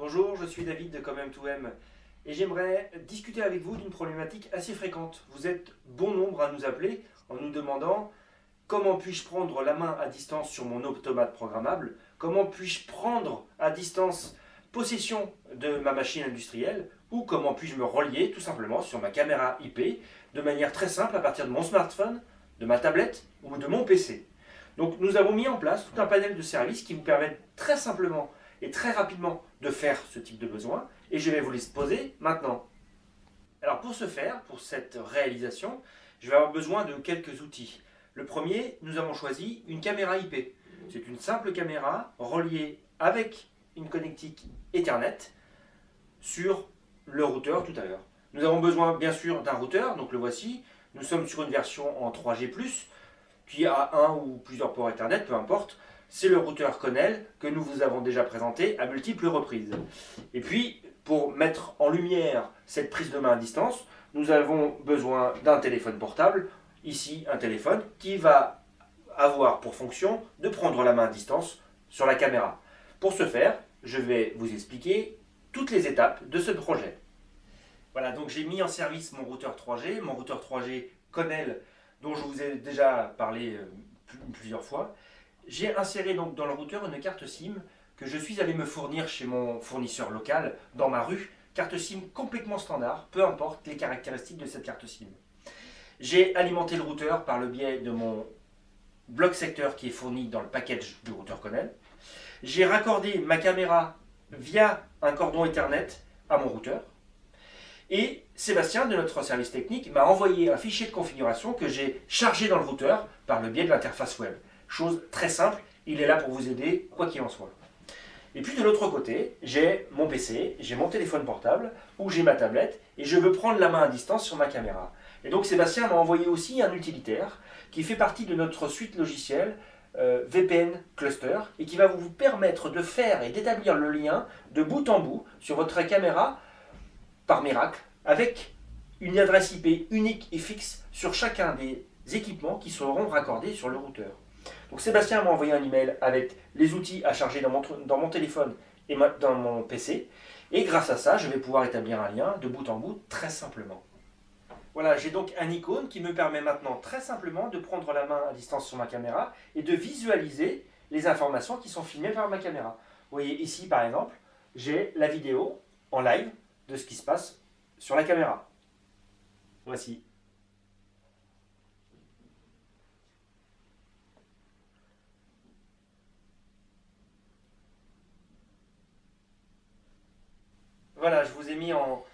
Bonjour, je suis David de Com2M et j'aimerais discuter avec vous d'une problématique assez fréquente. Vous êtes bon nombre à nous appeler en nous demandant comment puis-je prendre la main à distance sur mon automate programmable, comment puis-je prendre à distance possession de ma machine industrielle ou comment puis-je me relier tout simplement sur ma caméra IP de manière très simple à partir de mon smartphone, de ma tablette ou de mon PC. Donc nous avons mis en place tout un panel de services qui vous permettent très simplement et très rapidement de faire ce type de besoin et je vais vous les poser maintenant. Alors pour ce faire, pour cette réalisation, je vais avoir besoin de quelques outils. Le premier, nous avons choisi une caméra IP. C'est une simple caméra reliée avec une connectique Ethernet sur le routeur tout à l'heure. Nous avons besoin bien sûr d'un routeur, donc le voici. Nous sommes sur une version en 3G+, qui a un ou plusieurs ports Ethernet, peu importe. C'est le routeur Conel que nous vous avons déjà présenté à multiples reprises. Et puis, pour mettre en lumière cette prise de main à distance, nous avons besoin d'un téléphone portable. Ici, un téléphone qui va avoir pour fonction de prendre la main à distance sur la caméra. Pour ce faire, je vais vous expliquer toutes les étapes de ce projet. Voilà, donc j'ai mis en service mon routeur 3G Conel, dont je vous ai déjà parlé plusieurs fois. J'ai inséré donc dans le routeur une carte SIM que je suis allé me fournir chez mon fournisseur local dans ma rue. Carte SIM complètement standard, peu importe les caractéristiques de cette carte SIM. J'ai alimenté le routeur par le biais de mon bloc secteur qui est fourni dans le package du routeur Conel. J'ai raccordé ma caméra via un cordon Ethernet à mon routeur. Et Sébastien de notre service technique m'a envoyé un fichier de configuration que j'ai chargé dans le routeur par le biais de l'interface web. Chose très simple, il est là pour vous aider, quoi qu'il en soit. Et puis de l'autre côté, j'ai mon PC, j'ai mon téléphone portable, ou j'ai ma tablette, et je veux prendre la main à distance sur ma caméra. Et donc Sébastien m'a envoyé aussi un utilitaire qui fait partie de notre suite logicielle VPN Cluster, et qui va vous permettre de faire et d'établir le lien de bout en bout sur votre caméra, par miracle, avec une adresse IP unique et fixe sur chacun des équipements qui seront raccordés sur le routeur. Donc Sébastien m'a envoyé un email avec les outils à charger dans mon téléphone et dans mon PC. Et grâce à ça, je vais pouvoir établir un lien de bout en bout très simplement. Voilà, j'ai donc un icône qui me permet maintenant très simplement de prendre la main à distance sur ma caméra et de visualiser les informations qui sont filmées par ma caméra. Vous voyez ici par exemple, j'ai la vidéo en live de ce qui se passe sur la caméra. Voici. Voilà, je vous ai mis en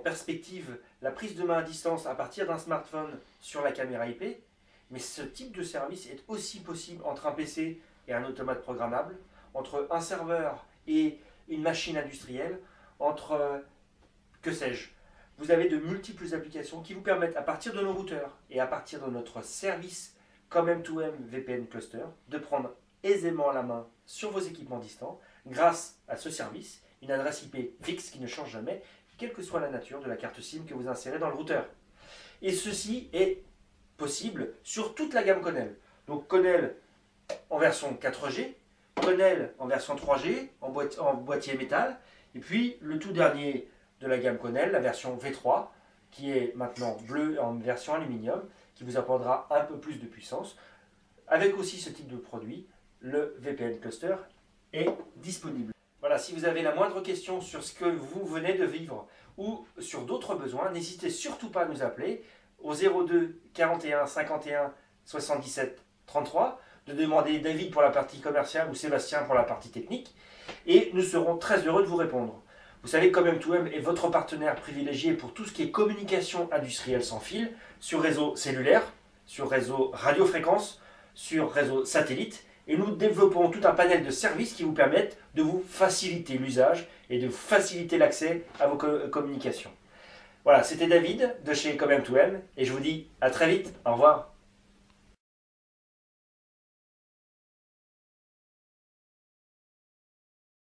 perspective la prise de main à distance à partir d'un smartphone sur la caméra IP, mais ce type de service est aussi possible entre un PC et un automate programmable, entre un serveur et une machine industrielle, entre, que sais-je. Vous avez de multiples applications qui vous permettent, à partir de nos routeurs et à partir de notre service Com2M VPN Cluster, de prendre aisément la main sur vos équipements distants grâce à ce service, une adresse IP fixe qui ne change jamais, quelle que soit la nature de la carte SIM que vous insérez dans le routeur. Et ceci est possible sur toute la gamme Conel. Donc Conel en version 4G, Conel en version 3G, en boîtier métal, et puis le tout dernier de la gamme Conel, la version V3, qui est maintenant bleu en version aluminium, qui vous apportera un peu plus de puissance. Avec aussi ce type de produit, le VPN Cluster est disponible. Voilà, si vous avez la moindre question sur ce que vous venez de vivre ou sur d'autres besoins, n'hésitez surtout pas à nous appeler au 02 41 51 77 33, de demander David pour la partie commerciale ou Sébastien pour la partie technique, et nous serons très heureux de vous répondre. Vous savez, Com2M est votre partenaire privilégié pour tout ce qui est communication industrielle sans fil, sur réseau cellulaire, sur réseau radiofréquence, sur réseau satellite, et nous développons tout un panel de services qui vous permettent de vous faciliter l'usage et de faciliter l'accès à vos communications. Voilà, c'était David de chez Com2M et je vous dis à très vite. Au revoir.